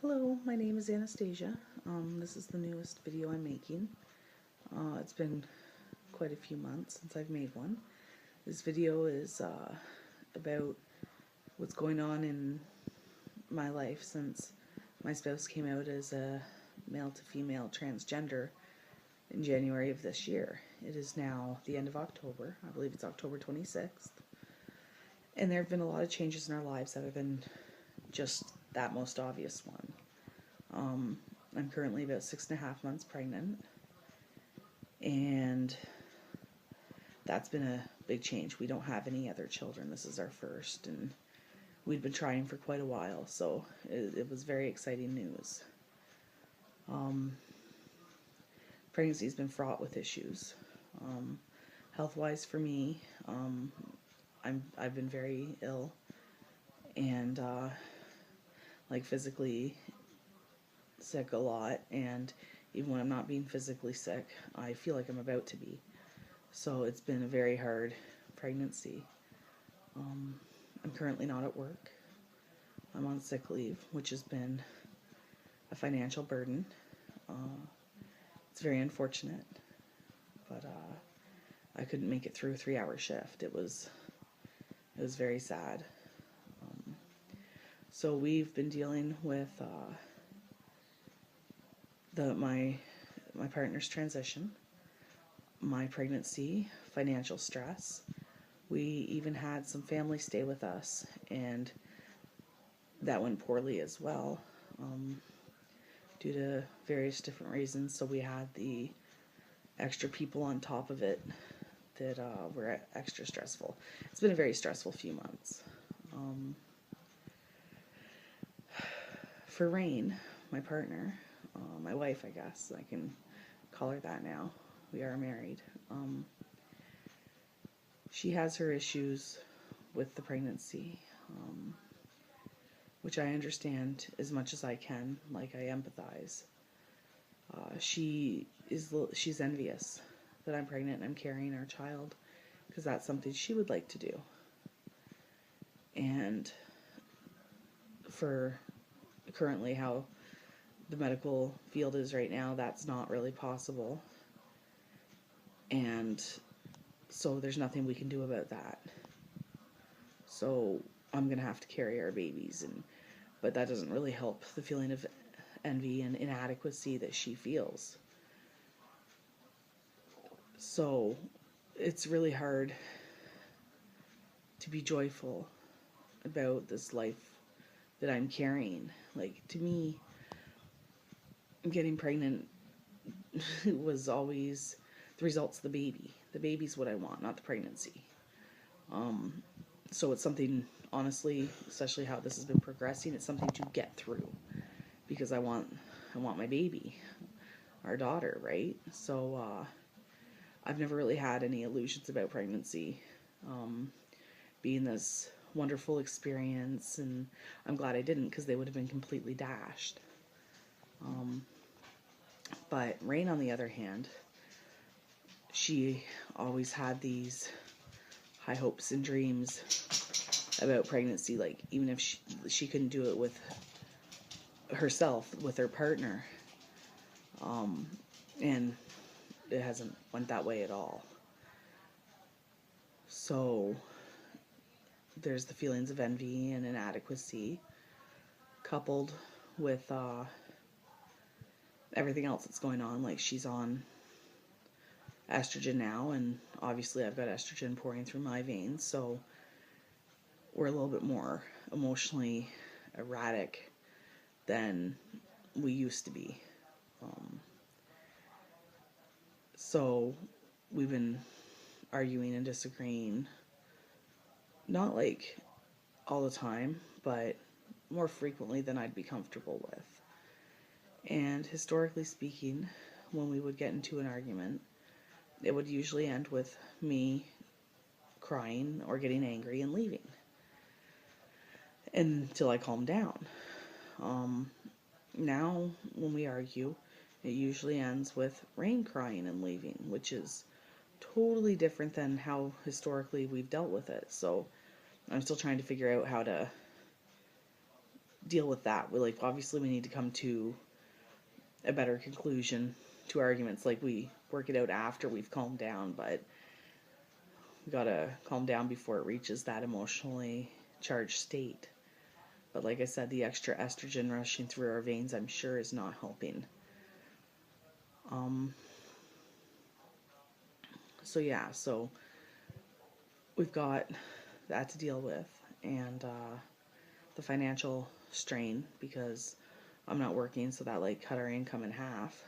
Hello, my name is Anastasia. This is the newest video I'm making. It's been quite a few months since I've made one. This video is about what's going on in my life since my spouse came out as a male to female transgender in January of this year. It is now the end of October. I believe it's October 26th. And there have been a lot of changes in our lives other than just that most obvious one. I'm currently about 6.5 months pregnant, and that's been a big change. We don't have any other children. This is our first, and we'd been trying for quite a while, so it was very exciting news. Pregnancy's been fraught with issues. Health-wise for me, I've been very ill, and physically sick a lot, and even when I'm not being physically sick, I feel like I'm about to be. So it's been a very hard pregnancy. I'm currently not at work. I'm on sick leave, which has been a financial burden. It's very unfortunate, but I couldn't make it through a 3-hour shift. It was very sad. So we've been dealing with my partner's transition, my pregnancy, financial stress. We even had some family stay with us, and that went poorly as well, due to various different reasons. So we had the extra people on top of it that were extra stressful. It's been a very stressful few months. For Rain, my partner, my wife, I guess I can call her that now. We are married. She has her issues with the pregnancy, which I understand as much as I can. Like, I empathize. She's envious that I'm pregnant and I'm carrying our child, because that's something she would like to do. And for currently how the medical field is right now, that's not really possible. And so there's nothing we can do about that. So I'm going to have to carry our babies, but that doesn't really help the feeling of envy and inadequacy that she feels. So it's really hard to be joyful about this life that I'm carrying. Like, to me, getting pregnant was always the results of the baby. The baby's what I want, not the pregnancy. So it's something, honestly, especially how this has been progressing, it's something to get through, because I want my baby, our daughter, right? So I've never really had any illusions about pregnancy being this wonderful experience, and I'm glad I didn't, because they would have been completely dashed. But Rain, on the other hand, she always had these high hopes and dreams about pregnancy. Like, even if she couldn't do it with herself, with her partner, and it hasn't went that way at all. So there's the feelings of envy and inadequacy, coupled with everything else that's going on. Like, she's on estrogen now, and obviously I've got estrogen pouring through my veins, so we're a little bit more emotionally erratic than we used to be. So we've been arguing and disagreeing, not like all the time, but more frequently than I'd be comfortable with. And historically speaking, when we would get into an argument, it would usually end with me crying or getting angry and leaving until I calm down. Now, when we argue, it usually ends with Rain crying and leaving, which is totally different than how historically we've dealt with it. So I'm still trying to figure out how to deal with that. We like, obviously we need to come to a better conclusion to arguments. Like, we work it out after we've calmed down, but we gotta calm down before it reaches that emotionally charged state. But like I said, the extra estrogen rushing through our veins, I'm sure, is not helping. So yeah, so we've got that to deal with, and the financial strain, because I'm not working, so that like cut our income in half,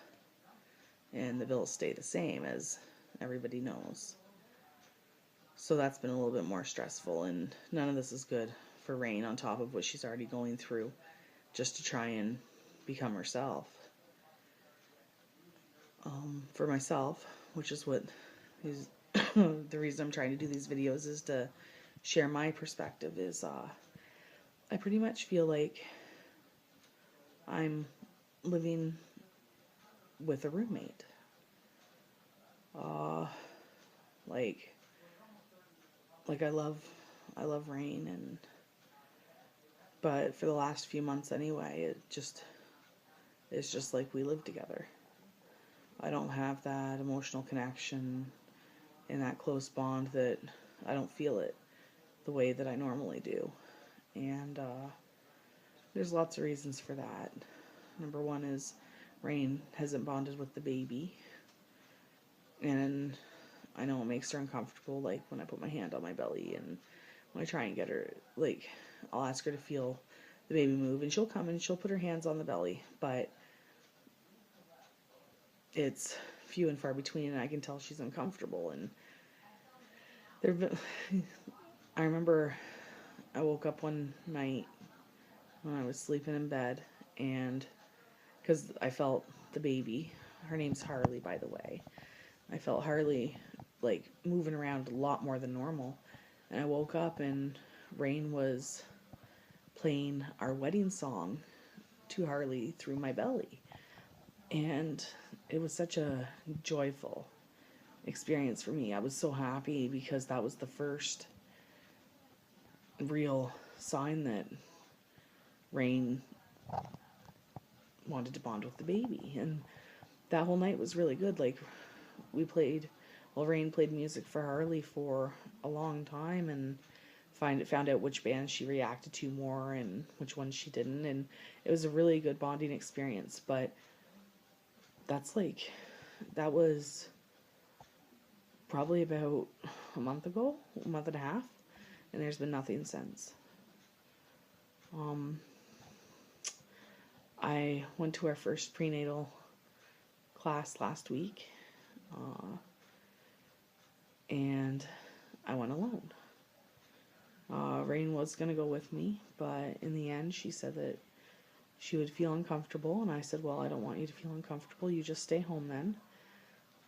and the bills stay the same, as everybody knows. So that's been a little bit more stressful, and none of this is good for Rain, on top of what she's already going through just to try and become herself. For myself, which is what is the reason I'm trying to do these videos, is to share my perspective, is I pretty much feel like I'm living with a roommate. Like I love Rain, and but for the last few months anyway, it's just like we live together. I don't have that emotional connection and that close bond, that I don't feel it the way that I normally do. And there's lots of reasons for that. Number one is Rain hasn't bonded with the baby, and I know it makes her uncomfortable, like when I put my hand on my belly, and when I try and get her, like, I'll ask her to feel the baby move, and she'll come and she'll put her hands on the belly, but it's few and far between, and I can tell she's uncomfortable. And I remember I woke up one night when I was sleeping in bed, and because I felt the baby, her name's Harley, by the way, I felt Harley like moving around a lot more than normal, and I woke up and Rain was playing our wedding song to Harley through my belly, and it was such a joyful experience for me. I was so happy, because that was the first real sign that Rain wanted to bond with the baby. And that whole night was really good. Like, Rain played music for Harley for a long time, and found out which bands she reacted to more and which ones she didn't, and it was a really good bonding experience. But that was probably about a month and a half, and there's been nothing since. I went to our first prenatal class last week, and I went alone. Rain was going to go with me, but in the end she said that she would feel uncomfortable, and I said, well, I don't want you to feel uncomfortable, you just stay home then,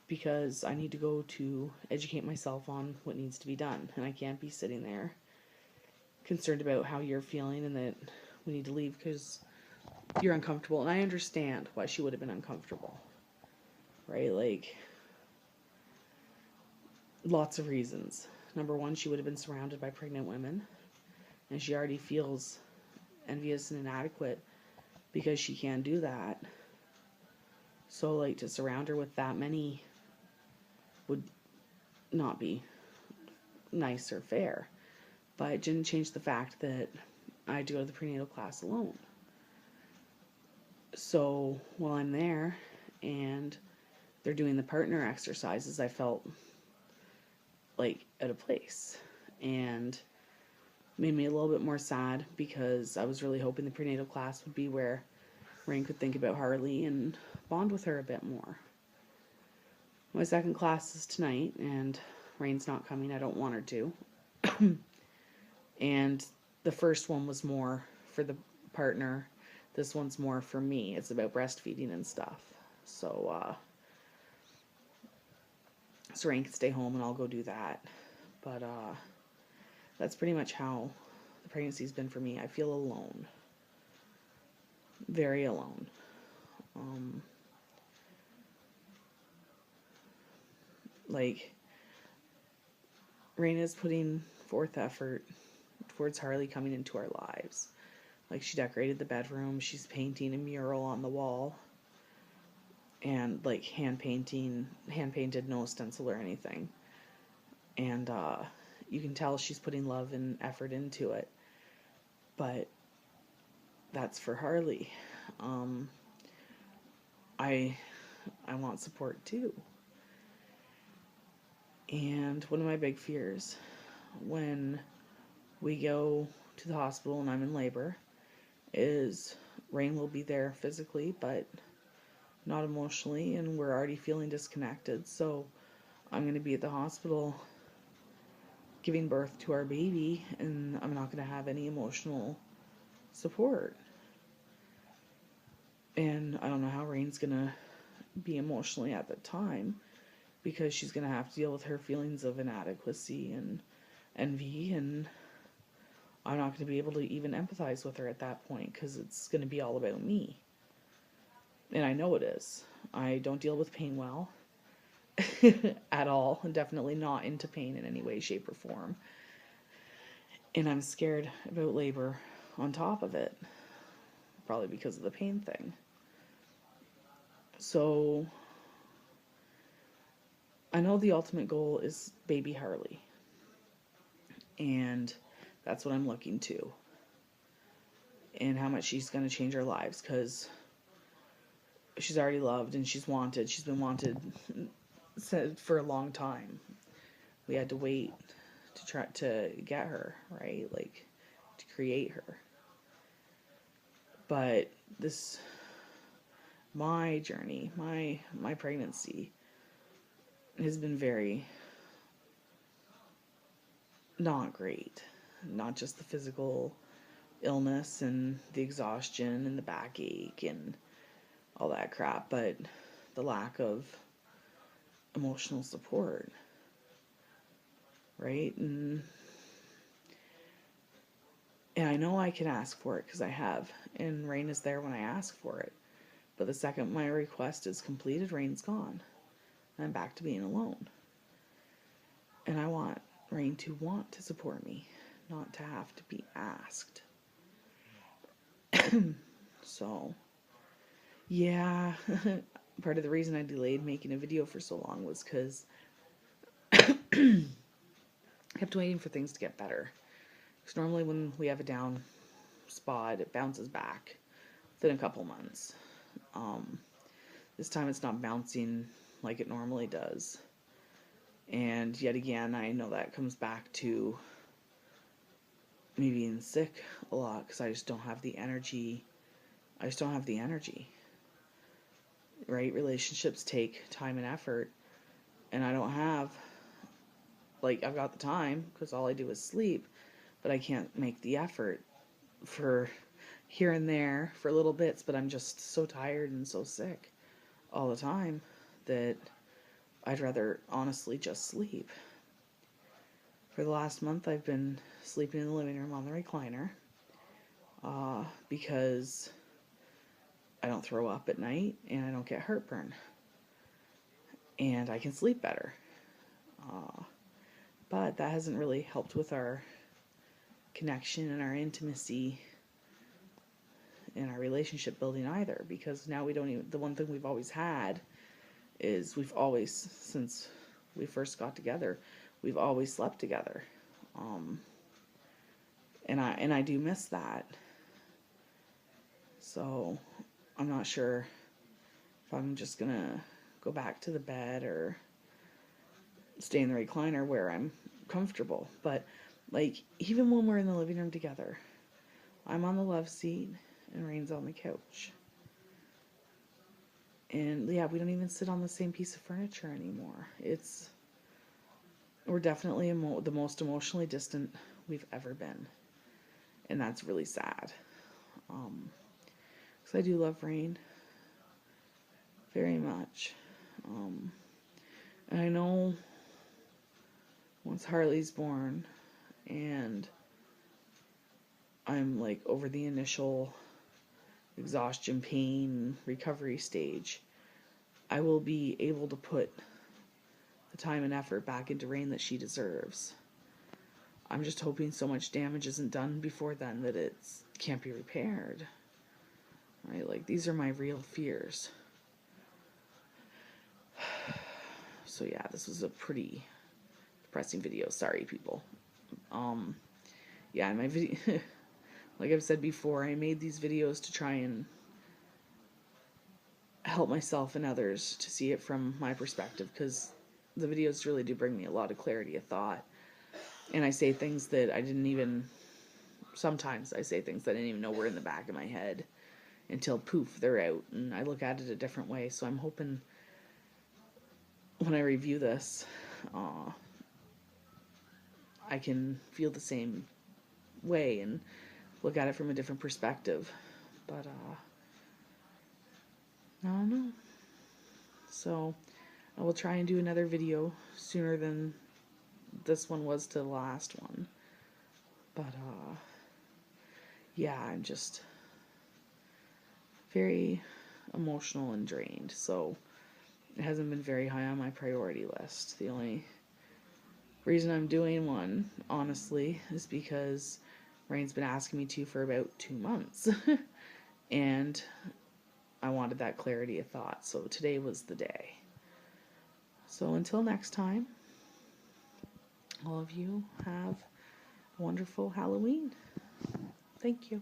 because I need to go to educate myself on what needs to be done, and I can't be sitting there concerned about how you're feeling and that we need to leave because you're uncomfortable. And I understand why she would have been uncomfortable, right? Like, lots of reasons. Number one, she would have been surrounded by pregnant women, and she already feels envious and inadequate because she can't do that. So, like, to surround her with that many would not be nice or fair. But it didn't change the fact that I had to go to the prenatal class alone. So while I'm there and they're doing the partner exercises, I felt like out of place, and made me a little bit more sad, because I was really hoping the prenatal class would be where Rain could think about Harley and bond with her a bit more. My second class is tonight, and Rain's not coming. I don't want her to. And the first one was more for the partner. This one's more for me. It's about breastfeeding and stuff. So Rain can stay home and I'll go do that. But that's pretty much how the pregnancy's been for me. I feel alone. Very alone. Like, Rain is putting forth effort towards Harley coming into our lives. Like, she decorated the bedroom, she's painting a mural on the wall, and like hand painted, no stencil or anything. And you can tell she's putting love and effort into it. But that's for Harley. I want support too. And one of my big fears when we go to the hospital and I'm in labor is Rain will be there physically, but not emotionally, and we're already feeling disconnected. So I'm going to be at the hospital giving birth to our baby, and I'm not going to have any emotional support. And I don't know how Rain's going to be emotionally at the time, because she's going to have to deal with her feelings of inadequacy and envy, and I'm not going to be able to even empathize with her at that point, because it's going to be all about me. And I know it is. I don't deal with pain well at all, and definitely not into pain in any way, shape, or form. And I'm scared about labor on top of it, probably because of the pain thing. So I know the ultimate goal is baby Harley, and that's what I'm looking to, and how much she's going to change our lives, because she's already loved and she's wanted. She's been wanted for a long time. We had to wait to try to get her, right? Like, to create her. But my journey, my pregnancy has been very not great. Not just the physical illness and the exhaustion and the backache and all that crap, but the lack of emotional support, right? And I know I can ask for it, because I have, and Rain is there when I ask for it. But the second my request is completed, Rain's gone. I'm back to being alone. And I want Rain to want to support me, not to have to be asked. So, yeah, part of the reason I delayed making a video for so long was because I kept waiting for things to get better. Because normally when we have a down spot, it bounces back within a couple months. This time it's not bouncing like it normally does. And yet again, I know that comes back to me being sick a lot, because I just don't have the energy. Right? Relationships take time and effort, and I don't have, like, I've got the time, because all I do is sleep, but I can't make the effort for here and there for little bits. But I'm just so tired and so sick all the time that I'd rather honestly just sleep. For the last month, I've been sleeping in the living room on the recliner, because I don't throw up at night and I don't get heartburn, and I can sleep better. But that hasn't really helped with our connection and our intimacy and our relationship building either, because now the one thing we've always had is since we first got together, we've always slept together. And I do miss that. So I'm not sure if I'm just gonna go back to the bed or stay in the recliner where I'm comfortable. But, like, even when we're in the living room together, I'm on the love seat and Rain's on the couch. And yeah, we don't even sit on the same piece of furniture anymore. We're definitely the most emotionally distant we've ever been. And that's really sad. Because I do love Rain very much. And I know once Harley's born and I'm, like, over the initial exhaustion, pain, recovery stage, I will be able to put the time and effort back into Rain that she deserves. I'm just hoping so much damage isn't done before then that it can't be repaired, right? Like, these are my real fears. So yeah, this was a pretty depressing video. Sorry, people. Yeah, my video, like I've said before, I made these videos to try and help myself and others to see it from my perspective, because the videos really do bring me a lot of clarity of thought. And I say things that I didn't even, sometimes I say things that I didn't even know were in the back of my head until poof, they're out, and I look at it a different way. So I'm hoping when I review this, I can feel the same way and look at it from a different perspective. But I don't know. So I will try and do another video sooner than this one was to the last one. But yeah, I'm just very emotional and drained. So it hasn't been very high on my priority list. The only reason I'm doing one, honestly, is because Rain's been asking me to for about 2 months. And I wanted that clarity of thought. So today was the day. So until next time, all of you have a wonderful Halloween. Thank you.